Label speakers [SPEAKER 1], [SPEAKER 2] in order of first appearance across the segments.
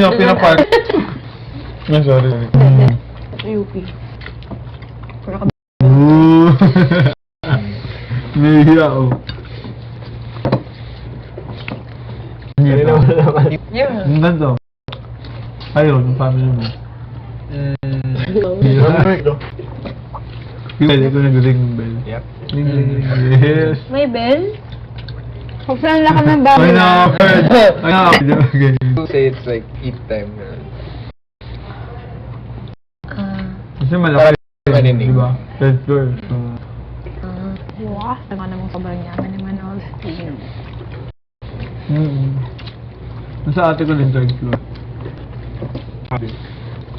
[SPEAKER 1] Yung pinapark. No, sorry.
[SPEAKER 2] UP.
[SPEAKER 1] Ooh. Nahihiya ako. Hindi na wala. Yung ganito. Ayun, yung family mo. Yung bell, ito nag-ring ng bell.
[SPEAKER 3] Yep.
[SPEAKER 1] Ring, ring, ring. Yes.
[SPEAKER 2] May bell? Hopefully lang ka ng bell.
[SPEAKER 1] Ay, nakaka-bird. Ay, nakaka-bird.
[SPEAKER 3] To say it's like eat time.
[SPEAKER 1] Kasi malaki.
[SPEAKER 3] Marinig.
[SPEAKER 1] Diba? Third floor. So,
[SPEAKER 2] Wow. Tama namang sobrang yaman naman all.
[SPEAKER 1] Nasa ate ko din third floor.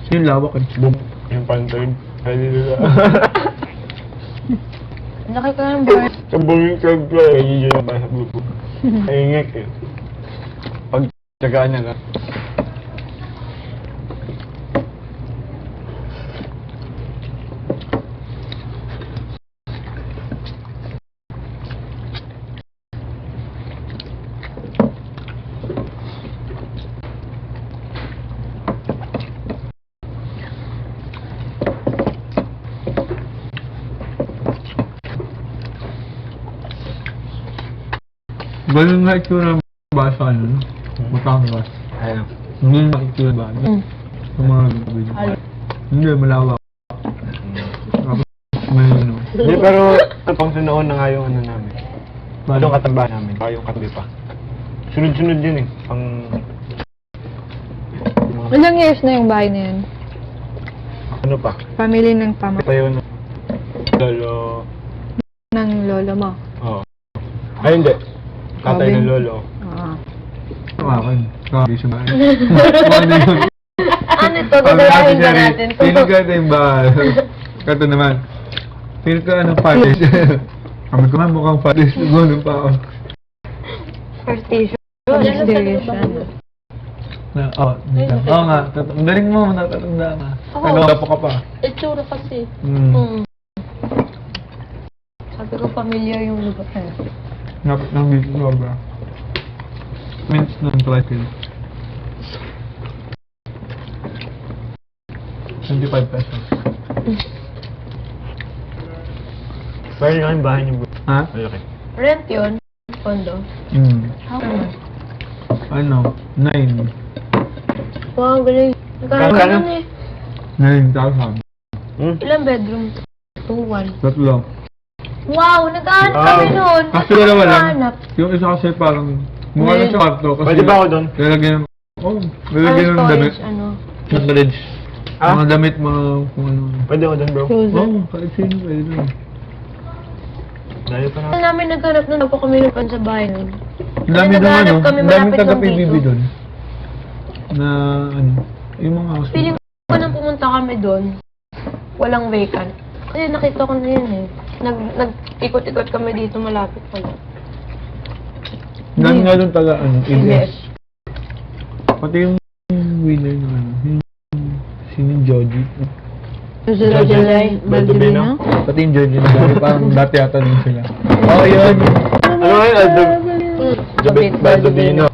[SPEAKER 1] Yung lawak eh. Boom.
[SPEAKER 3] Yung pan-third. Hallelujah.
[SPEAKER 2] Laki ka ng bird.
[SPEAKER 3] Sabong yung third floor, yun yung sa grupo. Kaingek eh. Pag tsagaan niya na.
[SPEAKER 1] Ganun na itsura ng bus sa ano, no? Matang bus.
[SPEAKER 3] Ayun.
[SPEAKER 1] Hindi na itsura ba? Sa mga video. Hindi, malawak. Tapos, may ano.
[SPEAKER 3] Hindi, pero pang sunoon na nga yung ano namin. Yung katambahan namin, baka yung katabi pa. Sunod-sunod yun eh. Pang...
[SPEAKER 2] Ilang years na yung bahay na yun?
[SPEAKER 3] Ano pa?
[SPEAKER 2] Family ng pama.
[SPEAKER 3] Pa yun. Lolo...
[SPEAKER 2] Ng lolo mo.
[SPEAKER 3] Oo. Ay, hindi. Tatay ng lolo.
[SPEAKER 2] Ah.
[SPEAKER 1] Akin. Grabe siya ba? Ano yun?
[SPEAKER 2] Ano ito? Gagawin ba natin ito?
[SPEAKER 1] Pinig ka ito yung bahay. Kato naman. Pinig ka ng patis. Kami ko nga mukhang patis. Gulong pa ako.
[SPEAKER 2] First station. First generation.
[SPEAKER 1] Oo, oo nga. Ang galing mo, natatanda ka. Nagawa ka pa.
[SPEAKER 2] Itsura kasi. Sabi ko familiar yung lugar na yun.
[SPEAKER 1] Napit ng dito sobra. Mints ng tricycle. 25 pesos.
[SPEAKER 3] Pero yung bahay niyo bro.
[SPEAKER 1] Ha?
[SPEAKER 3] Malaki.
[SPEAKER 2] Rent yun? Condo? How much?
[SPEAKER 1] Ano? 9.
[SPEAKER 2] Wow, galing. Nagkaroon
[SPEAKER 3] Kano?
[SPEAKER 2] nun eh.
[SPEAKER 1] 9,000.
[SPEAKER 2] Ilang bedroom? 2-1.
[SPEAKER 1] Tatlo.
[SPEAKER 2] Wow, nag-aanap kami nun.
[SPEAKER 1] Kasi dalawa lang.
[SPEAKER 2] Nag-aanap.
[SPEAKER 1] Yung isa kasi parang mukha lang siya kwarto. Kasi
[SPEAKER 3] Pwede ba ako doon?
[SPEAKER 1] lalagyan ng... Oh, lalagyan ng damit.
[SPEAKER 2] Ano?
[SPEAKER 1] Ng storage.
[SPEAKER 3] Ah?
[SPEAKER 1] Mga damit, mga kung ano.
[SPEAKER 3] Pwede ako doon bro.
[SPEAKER 2] Closet.
[SPEAKER 1] Oh, kahit sino pwede doon.
[SPEAKER 3] Dahil pa na.
[SPEAKER 2] Ano namin naghanap nun ako kami napan sa bahay nun.
[SPEAKER 1] Ang dami doon
[SPEAKER 2] naghahanap
[SPEAKER 1] ano,
[SPEAKER 2] kami
[SPEAKER 1] ang daming
[SPEAKER 2] malapit
[SPEAKER 1] taga
[SPEAKER 2] lang
[SPEAKER 1] PBB
[SPEAKER 2] dito.
[SPEAKER 1] doon. Na ano, yung mga house.
[SPEAKER 2] Feeling ko nang pumunta kami doon, walang vacant. Kasi nakita ko na yun eh. Nag-ikot-ikot kami dito malapit pa lang.
[SPEAKER 1] Ang dami nga doon taga ano,
[SPEAKER 2] Yes.
[SPEAKER 1] ABS. Pati yung winner ng ano, yung sino Joji.
[SPEAKER 3] Baldovino.
[SPEAKER 1] Pati yung Joji na dati, parang dati yata din sila. Oh, yun!
[SPEAKER 3] Ano nga yun? Baldovino.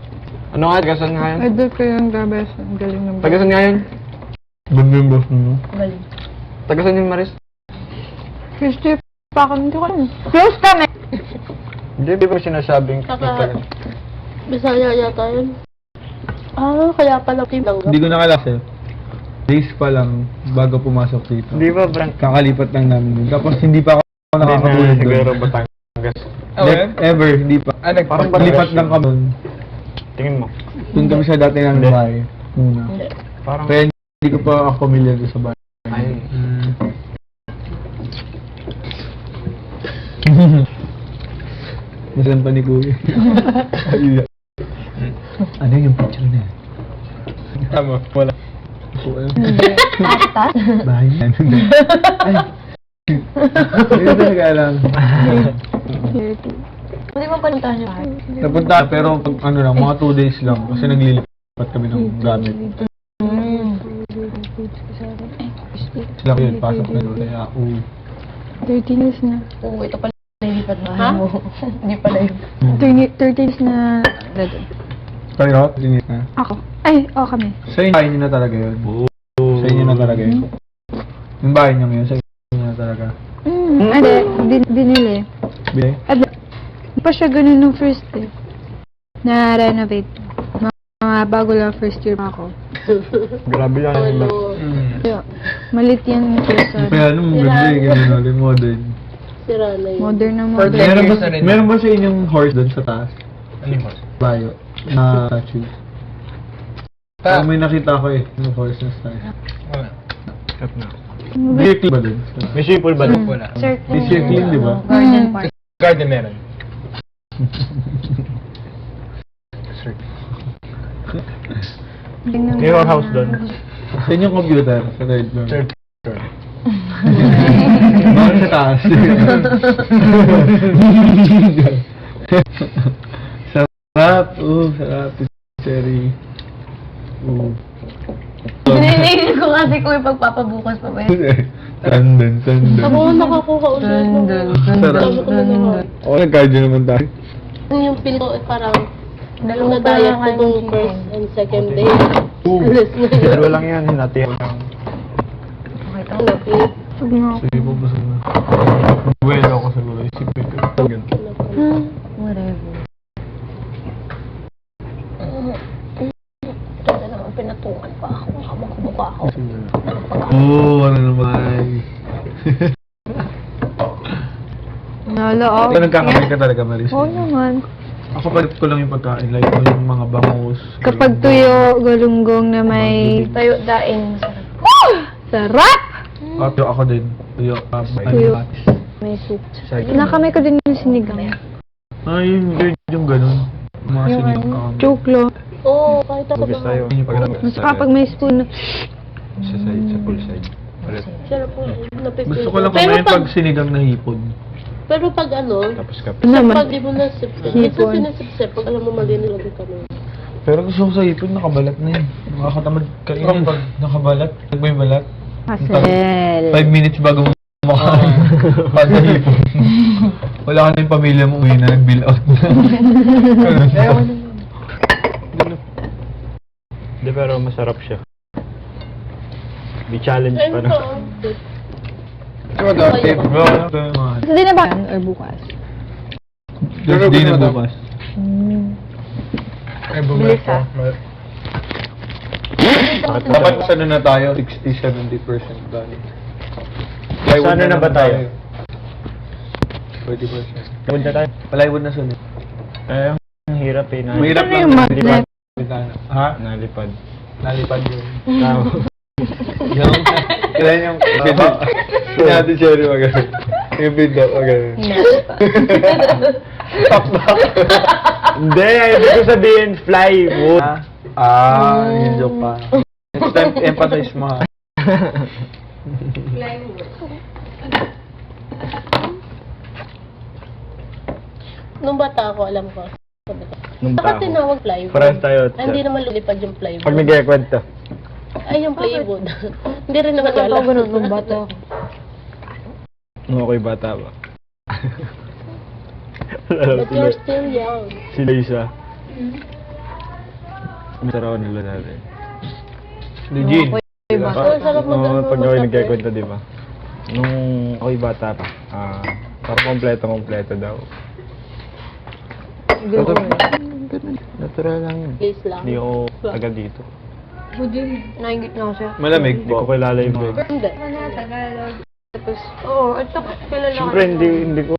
[SPEAKER 3] Ano nga? Tagasan nga yun?
[SPEAKER 2] Idol ko yung gabes. Ang galing ng
[SPEAKER 3] Tagasan nga yun?
[SPEAKER 1] Bag yung boss mo.
[SPEAKER 2] Galing.
[SPEAKER 3] Tagasan yung Maris?
[SPEAKER 2] Christy, pa kami hindi ko alam. Close kami!
[SPEAKER 3] Hindi, di ba sinasabing...
[SPEAKER 2] Bisaya yata yun. Ah, kaya pala lang.
[SPEAKER 1] Hindi ko nakalala sir. Days pa lang bago pumasok dito.
[SPEAKER 3] Di ba, Frank?
[SPEAKER 1] Kakalipat lang namin yun. Tapos hindi pa ako
[SPEAKER 3] Hindi na
[SPEAKER 1] nakakatulad
[SPEAKER 3] siguro
[SPEAKER 1] doon.
[SPEAKER 3] Batangas.
[SPEAKER 1] Ever, hindi pa.
[SPEAKER 3] Parang
[SPEAKER 1] Lipat lang kami doon.
[SPEAKER 3] Tingin mo.
[SPEAKER 1] Doon kami sa dati ng
[SPEAKER 3] Hindi.
[SPEAKER 1] bahay. Muna.
[SPEAKER 2] Hindi.
[SPEAKER 3] Parang...
[SPEAKER 1] Kaya hindi ko pa ako familiar doon sa bahay.
[SPEAKER 3] Ay.
[SPEAKER 1] Nasaan pa ni Kuya? Ano yung picture na yan?
[SPEAKER 3] Tama, wala.
[SPEAKER 2] Pasta?
[SPEAKER 1] Bahay na. Ay! Hindi talaga alam.
[SPEAKER 2] Hindi mo panuntahan yung bahay.
[SPEAKER 1] Napunta, pero pag ano lang, mga 2 days lang. Kasi naglilipat kami ng gamit. Sila ko yun, pasok na doon. Kaya,
[SPEAKER 2] 13 years na. Oo, ito pala nilipat bahay mo. Hindi pala yun. 13 years na.
[SPEAKER 1] Kayo, linis na.
[SPEAKER 2] Ako.
[SPEAKER 4] Ay, kami.
[SPEAKER 1] Sa inyo, bahay niyo na talaga yun. Sa inyo na talaga yun. Yung bahay niyo ngayon, sa inyo na talaga.
[SPEAKER 4] Hindi, binili.
[SPEAKER 1] Bili?
[SPEAKER 4] At hindi pa siya ganun nung first day. Na-renovate. Mga bago lang first year pa ako.
[SPEAKER 3] Grabe lang yung
[SPEAKER 4] Kaya, malit yan first
[SPEAKER 1] Kaya nung maganda yung ganun, modern.
[SPEAKER 5] Sira na yun.
[SPEAKER 4] modern na modern.
[SPEAKER 1] Meron ba sa inyong horse doon sa taas?
[SPEAKER 3] Ano yung horse?
[SPEAKER 1] Bayo. Na statue. Parang may nakita ko yung horse na statue.
[SPEAKER 3] Wala. Cut na.
[SPEAKER 1] May clip ba doon?
[SPEAKER 3] May sipol ba doon? Wala.
[SPEAKER 2] Circle.
[SPEAKER 1] May circle, di ba?
[SPEAKER 2] Garden park.
[SPEAKER 3] Garden meron.
[SPEAKER 4] Tingnan mo.
[SPEAKER 3] Yung house doon.
[SPEAKER 1] Sa inyong computer, sa third floor.
[SPEAKER 3] Third floor.
[SPEAKER 1] Bakit sa taas? Sarap! Sarap. Cherry.
[SPEAKER 2] Nininig ko kasi kung ipagpapabukas pa ba yun.
[SPEAKER 1] Tandan.
[SPEAKER 5] Ako nakakuha ulit.
[SPEAKER 1] Sarap. Ako nag-cardio naman tayo.
[SPEAKER 5] Yung pil ko parang
[SPEAKER 2] Dalawa pa
[SPEAKER 5] na-diet
[SPEAKER 2] lang
[SPEAKER 5] ko
[SPEAKER 2] ang
[SPEAKER 5] nung
[SPEAKER 2] chicken.
[SPEAKER 5] first and second day.
[SPEAKER 3] Pero lang yan, hinatihan lang.
[SPEAKER 2] Okay, tama.
[SPEAKER 4] Huwag nga ako.
[SPEAKER 1] Sige po, busog na. Buwelo ako siguro. Isipin ko.
[SPEAKER 2] Whatever. Ganda naman, pinatungan pa ako. Magbuka ako.
[SPEAKER 1] Ano naman.
[SPEAKER 4] Nalo ako.
[SPEAKER 1] Ikaw nagkakamay ka talaga, Maris.
[SPEAKER 4] Oo naman.
[SPEAKER 1] Ako palit ko lang yung pagkain. Like, yung mga bangus.
[SPEAKER 4] Kapag tuyo, galunggong na may...
[SPEAKER 2] Tayo, daing.
[SPEAKER 4] Sarap!
[SPEAKER 1] Ako din. Tuyo.
[SPEAKER 4] Tuyo. May soup. Nakamay ko din yung sinigang.
[SPEAKER 1] Yung weird yung ganun. Yung mga sinigang kakami.
[SPEAKER 4] Joke lang.
[SPEAKER 5] Oo, kahit ako
[SPEAKER 3] Bugis tayo.
[SPEAKER 4] Mas kapag may spoon.
[SPEAKER 3] Sa side, sa full side. Ulit.
[SPEAKER 5] Sarap po. Napipil
[SPEAKER 1] Gusto ko lang
[SPEAKER 5] Pero
[SPEAKER 1] kumain pag sinigang na hipon.
[SPEAKER 5] Pero pag ano,
[SPEAKER 3] Tapos kape.
[SPEAKER 4] Naman.
[SPEAKER 5] pag di mo na sip-sip, minsan sinasip-sip, pag alam mo mali nilagay ka na.
[SPEAKER 1] Pero gusto ko sa hipon, nakabalat na yun. Nakakatamad kainin pag nakabalat. Pag may balat.
[SPEAKER 4] Hassle.
[SPEAKER 1] 5 minutes bago mo kumakain. Pag sa hipon. Wala ka na yung pamilya mo uwi na nag-bill out na.
[SPEAKER 3] Hindi, pero masarap siya. May challenge pa na.
[SPEAKER 4] Gusto din na ba? Or bukas?
[SPEAKER 1] Just di na bukas.
[SPEAKER 4] Bilis ha.
[SPEAKER 1] Dapat sa na tayo, 60-70% done.
[SPEAKER 3] Sana na ba tayo?
[SPEAKER 1] 20%.
[SPEAKER 3] Punta tayo.
[SPEAKER 1] Plywood na sunod.
[SPEAKER 3] Eh, ang hirap eh.
[SPEAKER 1] Mahirap
[SPEAKER 4] Ano
[SPEAKER 1] lang.
[SPEAKER 4] yung magnet?
[SPEAKER 1] Ha?
[SPEAKER 3] Nalipad.
[SPEAKER 1] Nalipad yun.
[SPEAKER 3] Tama.
[SPEAKER 1] Yung, kailan yung, sinabi Cherry magaling. Yung video magaling.
[SPEAKER 3] Hindi, ibig ko sabihin plywood.
[SPEAKER 1] Yung joke pa. Next time, emphasize mo ha.
[SPEAKER 5] Nung bata ako, alam ko.
[SPEAKER 3] Nung
[SPEAKER 5] Bakit
[SPEAKER 3] tao.
[SPEAKER 5] tinawag plywood?
[SPEAKER 3] Parehas tayo.
[SPEAKER 5] Ay, hindi naman lumipad yung plywood.
[SPEAKER 3] Pag nagkikwento.
[SPEAKER 5] Ay, yung plywood. Hindi rin naman
[SPEAKER 2] Bakit
[SPEAKER 5] alam.
[SPEAKER 2] ako ganun nung bata ako?
[SPEAKER 3] Nung ako'y bata ba? Alam
[SPEAKER 5] But you're still young.
[SPEAKER 3] sila isa. Masaraw nila natin.
[SPEAKER 1] Eugene.
[SPEAKER 2] Diba?
[SPEAKER 5] Ang sarap mag-ano.
[SPEAKER 3] Pag ako'y nagkikwento, di ba? Nung ako'y bata pa, parang kompleto daw. Natural lang yun.
[SPEAKER 5] Please lang.
[SPEAKER 3] Hindi ako agad dito.
[SPEAKER 2] Naingit na ako siya.
[SPEAKER 1] Malamig
[SPEAKER 3] Hindi ko kilala yung mga...
[SPEAKER 5] Hindi.
[SPEAKER 2] Tapos, oo, at saka kilala ko.
[SPEAKER 3] Siyempre, hindi ko...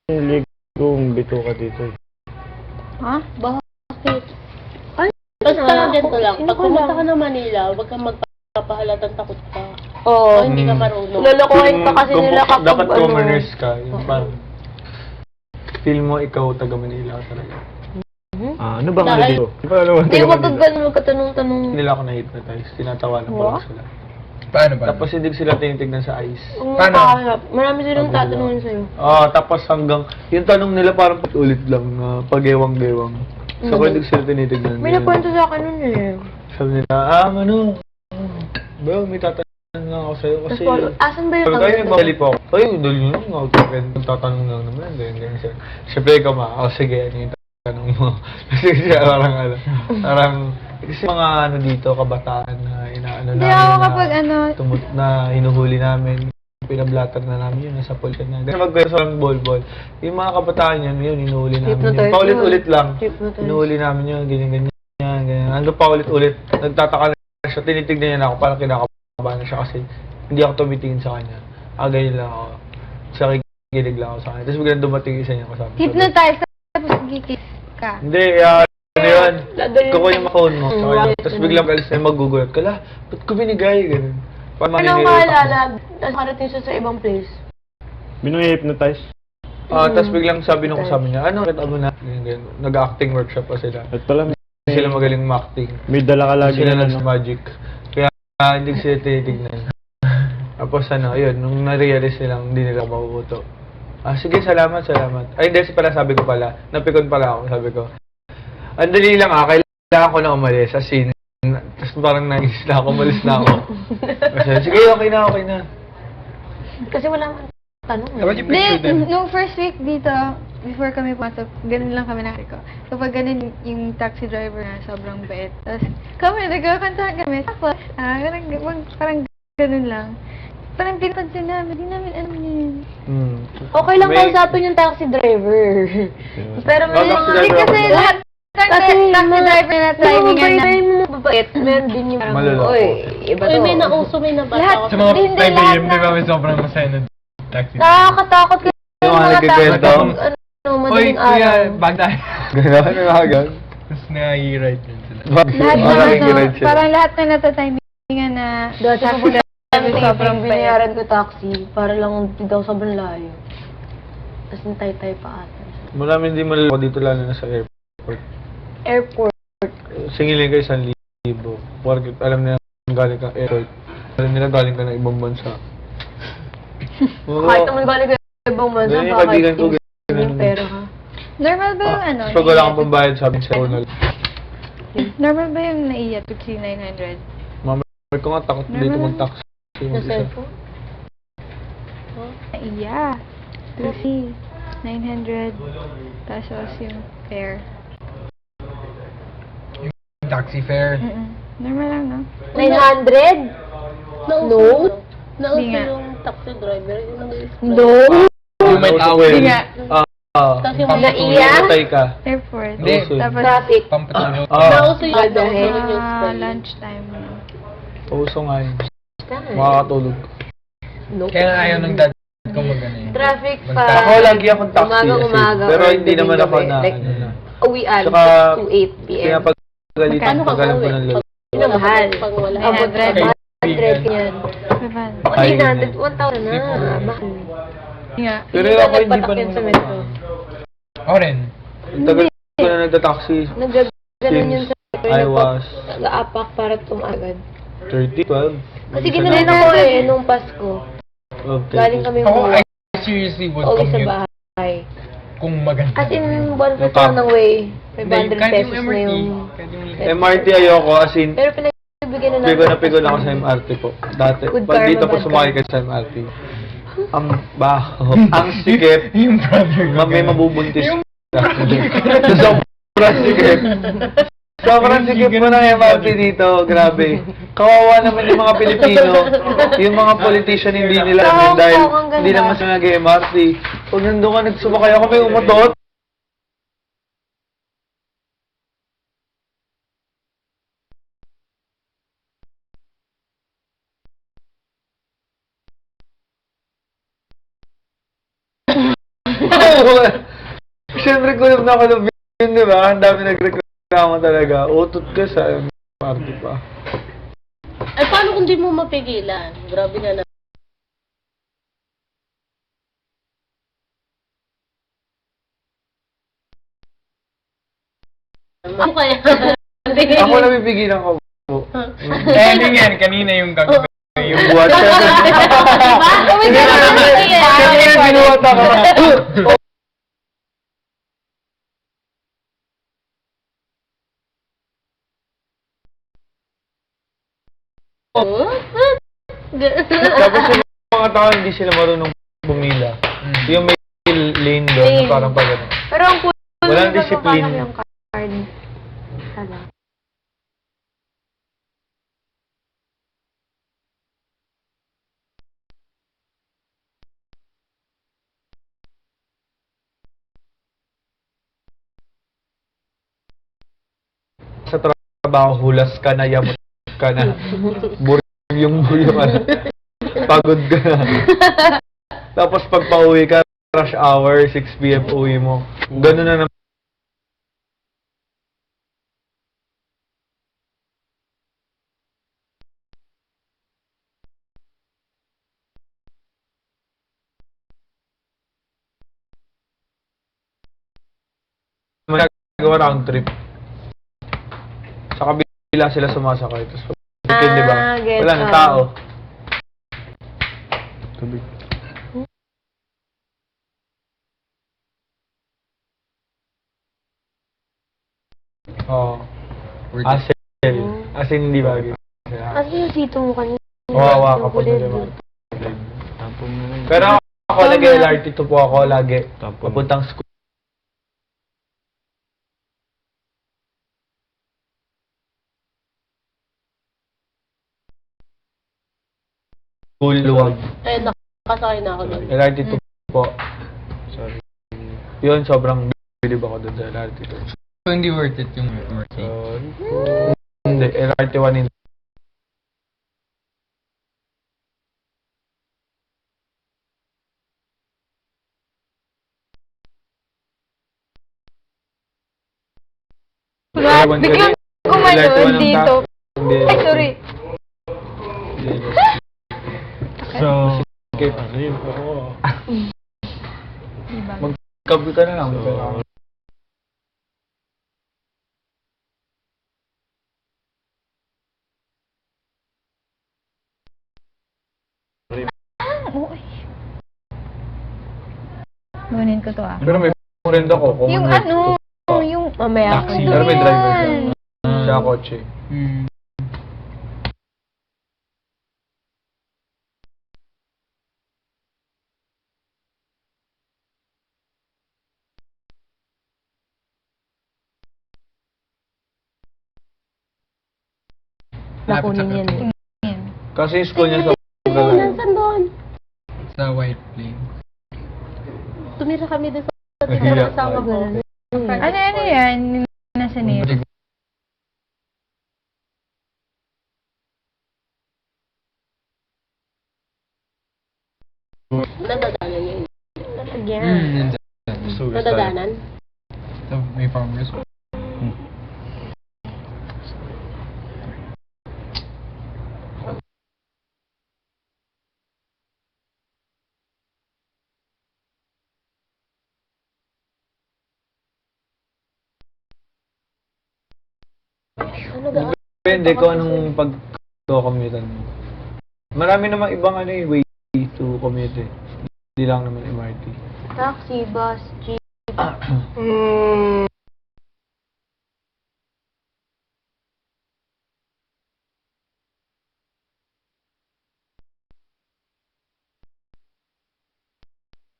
[SPEAKER 3] Ligong bito ka dito eh.
[SPEAKER 4] Ha?
[SPEAKER 5] Bakit?
[SPEAKER 2] Ay,
[SPEAKER 5] Basta ganito lang.
[SPEAKER 2] Sino
[SPEAKER 5] Pag
[SPEAKER 2] ka
[SPEAKER 5] pumunta
[SPEAKER 2] lang?
[SPEAKER 5] ka ng Manila, huwag kang magpapahalatang takot ka.
[SPEAKER 2] Oo.
[SPEAKER 5] O hindi ka marunong.
[SPEAKER 2] Lolokohin pa kasi nila kapag
[SPEAKER 1] Dapat
[SPEAKER 2] ano.
[SPEAKER 1] commoners ka. Yung parang, feel mo ikaw taga Manila ka talaga.
[SPEAKER 3] Ano bang ano
[SPEAKER 5] Dahil-
[SPEAKER 3] dito? Di ba alam mo?
[SPEAKER 2] Hindi, wag kang ganun magkatanong-tanong.
[SPEAKER 1] Hindi nila ako na-hypnotize. Tinatawanan ko lang sila.
[SPEAKER 6] Paano ba?
[SPEAKER 1] Tapos hindi ko sila tinitignan sa eyes.
[SPEAKER 2] Paano? Makahanap. Marami silang tatanungin sa'yo.
[SPEAKER 1] Tapos hanggang, yung tanong nila parang ulit lang na pag-ewang-gewang. So, kung hindi ko sila tinitignan.
[SPEAKER 2] May nakwento sa akin nun eh.
[SPEAKER 1] Sabi nila, ano? Bro, may tatanong lang ako sa'yo kasi...
[SPEAKER 2] Asan ba yung
[SPEAKER 1] Pag kayo nagmamali po ako, ay, dahil yun, magtatanong lang naman, ganyan. Siyempre, ikaw sige, ano yung tanong mo? Kasi parang, kasi mga dito, kabataan na inaano
[SPEAKER 4] Hindi
[SPEAKER 1] namin
[SPEAKER 4] ako kapag
[SPEAKER 1] na hinuhuli namin, pinablatter na namin yun, nasa polka na. Kasi magkwento sa ball. Yung mga kabataan yun, hinuhuli namin yun. Paulit-ulit lang, hinuhuli namin yun, ganyan. Ando pa ulit-ulit, nagtataka na siya, tinitignan niya na ako, parang kinakabahan na siya kasi hindi ako tumitingin sa kanya. Ganyan lang ako. Sa kikilig lang ako sa kanya. Tapos biglang dumating isa niya kasama.
[SPEAKER 4] Hypnotize, tapos gigit ka.
[SPEAKER 1] Hindi, ano yun? Kukuha yung phone mo. Tapos biglang alis na magugulat ka. Ba't ko binigay? Ganun.
[SPEAKER 2] Ano maalala? Tapos makarating siya sa ibang place.
[SPEAKER 3] Binang-hypnotize.
[SPEAKER 1] Tapos biglang sabi nung kasama niya, kita mo na? Ganyan. Nag-acting workshop pa sila.
[SPEAKER 3] At pala,
[SPEAKER 1] Hindi sila magaling ma-acting.
[SPEAKER 3] may dala ka lagi
[SPEAKER 1] Sila
[SPEAKER 3] na
[SPEAKER 1] lang sa magic. Kaya hindi sila tinitignan. Tapos ayun, nung na-realize nilang hindi nila ako mabubuto. Sige, salamat. Ay, hindi, sabi ko pala, napikon pala ako, sabi ko. Ang dali lang kailangan ko na umalis, as in. Tapos parang nangis na ako, umalis na ako. Kasi, sige, okay na.
[SPEAKER 2] Kasi wala man tanong.
[SPEAKER 4] Hindi, nung first week dito, before kami pumasok, ganun lang kami ko. Kapag ganun yung taxi driver na sobrang bait. Tapos kami, nagkakantahan kami. Tapos, parang ganun lang. Parang pinapansin namin, di namin alam yun.
[SPEAKER 2] Okay lang kausapin yung taxi driver. Pero may
[SPEAKER 4] Hindi kasi lahat ng taxi driver na timingan na.
[SPEAKER 2] mabait, meron din yung
[SPEAKER 1] Malala.
[SPEAKER 2] iba to.
[SPEAKER 5] Uy, may nauso, may nabasa
[SPEAKER 4] Lahat.
[SPEAKER 5] ako.
[SPEAKER 6] Sa mga
[SPEAKER 4] Hindi,
[SPEAKER 6] 5
[SPEAKER 4] lahat
[SPEAKER 6] a.m. di
[SPEAKER 4] na-
[SPEAKER 6] ba may sobrang masaya na taxi?
[SPEAKER 2] Nakakatakot kasi
[SPEAKER 1] Yung mga
[SPEAKER 2] taxi
[SPEAKER 1] nagkikwento?
[SPEAKER 2] driver,
[SPEAKER 6] Uy,
[SPEAKER 2] madaling
[SPEAKER 6] kuya,
[SPEAKER 2] araw.
[SPEAKER 6] bag tayo.
[SPEAKER 1] Gano'n.
[SPEAKER 6] Tapos nag-i-ride yun sila.
[SPEAKER 4] Lahat
[SPEAKER 1] Wala
[SPEAKER 4] na
[SPEAKER 1] nag-ride sila.
[SPEAKER 4] parang lahat na natatimingan na
[SPEAKER 2] Dati
[SPEAKER 4] taxi
[SPEAKER 2] pupunta
[SPEAKER 4] driver
[SPEAKER 2] kami,
[SPEAKER 4] sobrang bait.
[SPEAKER 2] binayaran ko taxi para lang hindi daw sobrang layo. Tapos nantay-tay pa ata.
[SPEAKER 1] Marami hindi malala dito lalo na sa airport.
[SPEAKER 2] Airport.
[SPEAKER 1] Singilin ka 1,000. Porque alam nila galing ka airport. Alam nila galing ka ng ibang bansa.
[SPEAKER 2] Kahit naman galing ka sa ibang bansa,
[SPEAKER 1] Ganun yung kaibigan ko, ganun.
[SPEAKER 2] yung pera ka.
[SPEAKER 4] Normal ba yung
[SPEAKER 1] Tapos pag wala kang pambayad, sabi sa Ronald.
[SPEAKER 4] Normal ba yung naiya to 900?
[SPEAKER 1] Sabi ko nga, takot dito mag-taxi.
[SPEAKER 2] Sa cellphone?
[SPEAKER 4] Naiya. 900 pesos yung fare.
[SPEAKER 6] Taxi fare.
[SPEAKER 4] Normal lang, no?
[SPEAKER 2] 900?
[SPEAKER 5] Nauso. Nauso
[SPEAKER 4] Hindi nga.
[SPEAKER 5] yung taxi driver. Yung nag-explain.
[SPEAKER 2] No!
[SPEAKER 6] Yung may tawel.
[SPEAKER 4] Hindi nga.
[SPEAKER 5] Tapos yung
[SPEAKER 2] Naiya?
[SPEAKER 1] Patay ka.
[SPEAKER 4] Airport.
[SPEAKER 6] Hindi.
[SPEAKER 4] Tapos,
[SPEAKER 2] Traffic.
[SPEAKER 6] Pampatulog.
[SPEAKER 5] nauso yung
[SPEAKER 2] Dahil-
[SPEAKER 5] nauso yung explain.
[SPEAKER 4] lunchtime.
[SPEAKER 1] Uso nga yun. Makakatulog.
[SPEAKER 2] No.
[SPEAKER 6] Kaya ayaw ng dad ko mag-ano yun.
[SPEAKER 2] Traffic pa.
[SPEAKER 1] Ako lagi akong taxi.
[SPEAKER 2] Umaga-umaga.
[SPEAKER 1] Pero
[SPEAKER 2] or
[SPEAKER 1] hindi naman ako
[SPEAKER 2] gabi-gabi.
[SPEAKER 1] na.
[SPEAKER 2] Like,
[SPEAKER 1] ano na.
[SPEAKER 2] uwian.
[SPEAKER 1] Tsaka,
[SPEAKER 2] 6 to 8 p.m.
[SPEAKER 1] Pinapagalitan
[SPEAKER 5] Magkano ka
[SPEAKER 1] pag alam ko
[SPEAKER 5] pauwi?
[SPEAKER 1] ng lolo.
[SPEAKER 2] Pinamahal.
[SPEAKER 5] Pag wala.
[SPEAKER 2] Abot
[SPEAKER 4] Okay.
[SPEAKER 2] 100 yan.
[SPEAKER 4] Diban?
[SPEAKER 2] O, 800, 1,000 na. Mahal.
[SPEAKER 4] Nga.
[SPEAKER 1] Pero
[SPEAKER 2] Hindi
[SPEAKER 1] ako
[SPEAKER 2] ka
[SPEAKER 1] hindi pa
[SPEAKER 2] nagpatak yan
[SPEAKER 1] naman
[SPEAKER 2] sa
[SPEAKER 1] ako.
[SPEAKER 2] metro.
[SPEAKER 6] Ako rin.
[SPEAKER 1] Tagal ko na nagta-taxi.
[SPEAKER 2] Nagaganon yun sa
[SPEAKER 1] I was
[SPEAKER 2] nag-aapak para tumagad.
[SPEAKER 1] 12.
[SPEAKER 2] Kasi ginanon ako nung Pasko. Galing kami
[SPEAKER 6] Ako,
[SPEAKER 2] umuwi.
[SPEAKER 6] I seriously would
[SPEAKER 2] Uwi sa
[SPEAKER 6] commute
[SPEAKER 2] bahay.
[SPEAKER 6] kung maganda.
[SPEAKER 2] As in, 1 peso ng way. 500
[SPEAKER 6] Kahit
[SPEAKER 2] pesos na
[SPEAKER 6] MRT.
[SPEAKER 2] yung...
[SPEAKER 6] Kahit yung
[SPEAKER 1] MRT ayoko, as in,
[SPEAKER 2] Pero pinagbigyan na natin.
[SPEAKER 1] pigo na ako sa MRT po. Dati,
[SPEAKER 2] Good
[SPEAKER 1] pag
[SPEAKER 2] karma,
[SPEAKER 1] dito po
[SPEAKER 2] bad
[SPEAKER 1] sumakay ka sa MRT, ang baho, ang sikip,
[SPEAKER 6] yung brother ko.
[SPEAKER 1] may mabubuntis ka. Sobrang sikip. Sobrang sikip mo ng MRT dito, grabe. Kawawa naman yung mga Pilipino, yung mga politician hindi nila alam
[SPEAKER 2] Ang
[SPEAKER 1] dahil
[SPEAKER 2] ganda.
[SPEAKER 1] hindi naman sila nag-MRT. Pag nandun ka, nagsumakay ako, may umutot. Siyempre, kulog na kulog yun, di ba? Ang dami nagreklamo talaga. Utot ka sa MRT pa.
[SPEAKER 5] Ay, paano kung di mo mapigilan? Grabe nga na. Ano kaya?
[SPEAKER 1] Ako napipigilan ko po.
[SPEAKER 6] Eh, ano yan? Kanina yung gagawin.
[SPEAKER 1] Yung buhat siya. Siyempre, binuhat ako. Tapos yung mga tao, hindi sila marunong pumila. Yung may lane doon, na parang pag ano.
[SPEAKER 2] Pero ang cool
[SPEAKER 1] Walang
[SPEAKER 2] nung
[SPEAKER 1] discipline.
[SPEAKER 2] nagpapanak yung card. Hala.
[SPEAKER 1] Sa trabaho, hulas ka na, yamot ka na. Buryong ano. Pagod ka na. Tapos pag pauwi ka, rush hour, 6 p.m. uwi mo. Ganun na naman. Nagawa round trip. Sa kabila sila sumasakay. Tapos pagdating, di ba?
[SPEAKER 2] Gets.
[SPEAKER 1] Wala na tao.
[SPEAKER 3] Tubig.
[SPEAKER 1] Oo. As in, hindi ba?
[SPEAKER 2] Kasi yung sito mo kanina.
[SPEAKER 1] Wawa ka pa
[SPEAKER 2] kulit.
[SPEAKER 1] naman.
[SPEAKER 3] Tapon na lang.
[SPEAKER 1] Pero ako lagi, LRT2 po ako lagi.
[SPEAKER 3] Tapon.
[SPEAKER 1] Papuntang school. School, luwag.
[SPEAKER 5] Eh, nakasakay na ako doon.
[SPEAKER 1] LRT2 po.
[SPEAKER 3] Sorry.
[SPEAKER 1] Yun, sobrang bilib ako doon sa LRT2.
[SPEAKER 6] So, hindi worth it yung MRT.
[SPEAKER 3] Sorry.
[SPEAKER 1] Hindi, LRT1 hindi. Ewan ko
[SPEAKER 4] Biglang
[SPEAKER 1] din.
[SPEAKER 4] gumanon
[SPEAKER 1] LRT1 ang
[SPEAKER 4] dito.
[SPEAKER 1] Hindi.
[SPEAKER 4] Ay, sorry.
[SPEAKER 1] Hindi.
[SPEAKER 3] So,
[SPEAKER 1] Okay.
[SPEAKER 3] ayun po ako.
[SPEAKER 1] Magkabi ka na lang.
[SPEAKER 3] So,
[SPEAKER 4] Kunin ko to
[SPEAKER 1] Pero may friend ako. Kung
[SPEAKER 4] Yung
[SPEAKER 1] may-
[SPEAKER 4] ano, yung
[SPEAKER 2] Mamaya ako.
[SPEAKER 1] Taxi. Pero may driver siya.
[SPEAKER 4] yan.
[SPEAKER 1] Siya kotse.
[SPEAKER 2] Nakunin yan eh.
[SPEAKER 1] Kasi yung school niya sa
[SPEAKER 5] Nasaan doon?
[SPEAKER 6] Sa White Plain.
[SPEAKER 5] Tumira kami doon sa
[SPEAKER 1] Nahiya.
[SPEAKER 5] kasama ko.
[SPEAKER 4] Ano yan? Nasa niya?
[SPEAKER 5] Nadadanan yun.
[SPEAKER 2] Again.
[SPEAKER 6] Nandyan.
[SPEAKER 3] sugas tayo.
[SPEAKER 5] Nadadanan?
[SPEAKER 6] So, may farmers.
[SPEAKER 5] Ano ga?
[SPEAKER 1] Depende ko anong pag-commute mo. Marami namang ibang ano eh, way to commute eh. Hindi lang naman MRT.
[SPEAKER 2] Taxi, bus, jeep.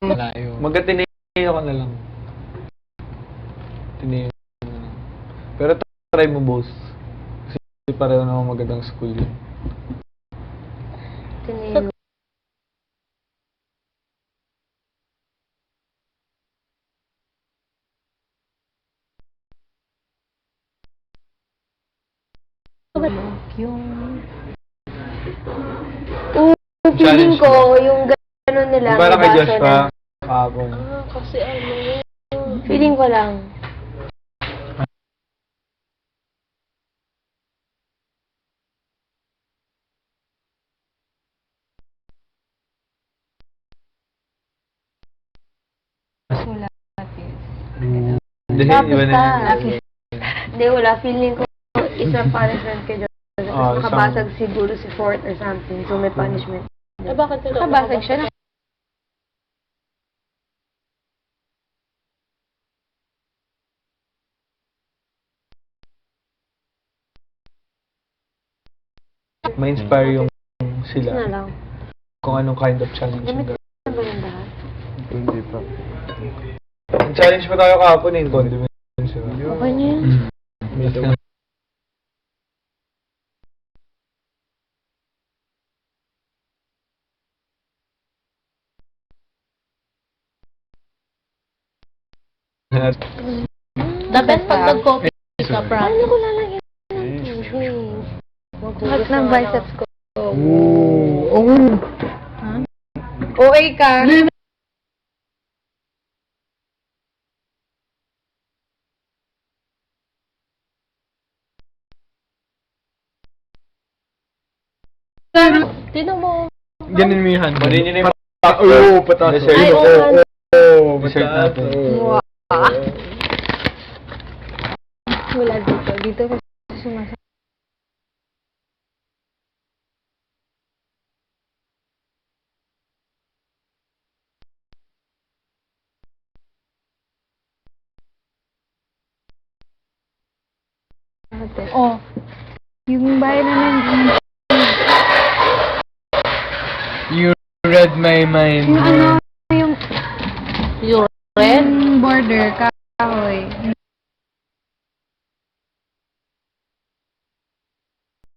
[SPEAKER 6] Malayo.
[SPEAKER 1] Magka-Tineo ka na lang. Tineo ka na lang. Pero try mo boss. Kasi pareho naman magandang school yun.
[SPEAKER 2] Tineo. Yung... feeling ko, yung gano'n nila.
[SPEAKER 1] Para kay
[SPEAKER 2] may
[SPEAKER 1] Josh
[SPEAKER 2] baso
[SPEAKER 1] pa,
[SPEAKER 2] na-
[SPEAKER 1] kahapon.
[SPEAKER 5] Kasi ano,
[SPEAKER 2] Feeling ko lang.
[SPEAKER 1] Hindi,
[SPEAKER 2] Tapos
[SPEAKER 1] iba na
[SPEAKER 2] ta.
[SPEAKER 1] yun.
[SPEAKER 2] Hindi, wala. Feeling ko, isa punishment kay Josh.
[SPEAKER 1] Ah,
[SPEAKER 2] Nakabasag siguro si Fort or something. So, may punishment.
[SPEAKER 5] eh bakit sila?
[SPEAKER 4] Nakabasag siya na.
[SPEAKER 1] Ma-inspire yung sila
[SPEAKER 2] Na lang.
[SPEAKER 1] kung anong kind of challenge yung gagawin.
[SPEAKER 2] Ano ba yung lahat?
[SPEAKER 3] Hindi pa.
[SPEAKER 1] Ang challenge pa tayo kahapon eh, condiments.
[SPEAKER 2] Okay niya yun.
[SPEAKER 5] Dapat pag nag-coffee ka,
[SPEAKER 2] Paano ko lalagyan?
[SPEAKER 4] Lahat ng biceps ko.
[SPEAKER 3] Oh!
[SPEAKER 4] OA ka.
[SPEAKER 2] Tinan mo.
[SPEAKER 6] Ganun mo yung hand.
[SPEAKER 1] Mali nyo na yung
[SPEAKER 3] Oo, pataas.
[SPEAKER 1] Dessert.
[SPEAKER 2] Ay, oo nga.
[SPEAKER 3] Oo,
[SPEAKER 1] Dessert natin.
[SPEAKER 4] Wala dito. Dito ko sumasama. Oh, yung bahay na nandun.
[SPEAKER 6] You read my mind.
[SPEAKER 4] Yung ano, yung
[SPEAKER 5] Yung red.
[SPEAKER 4] border,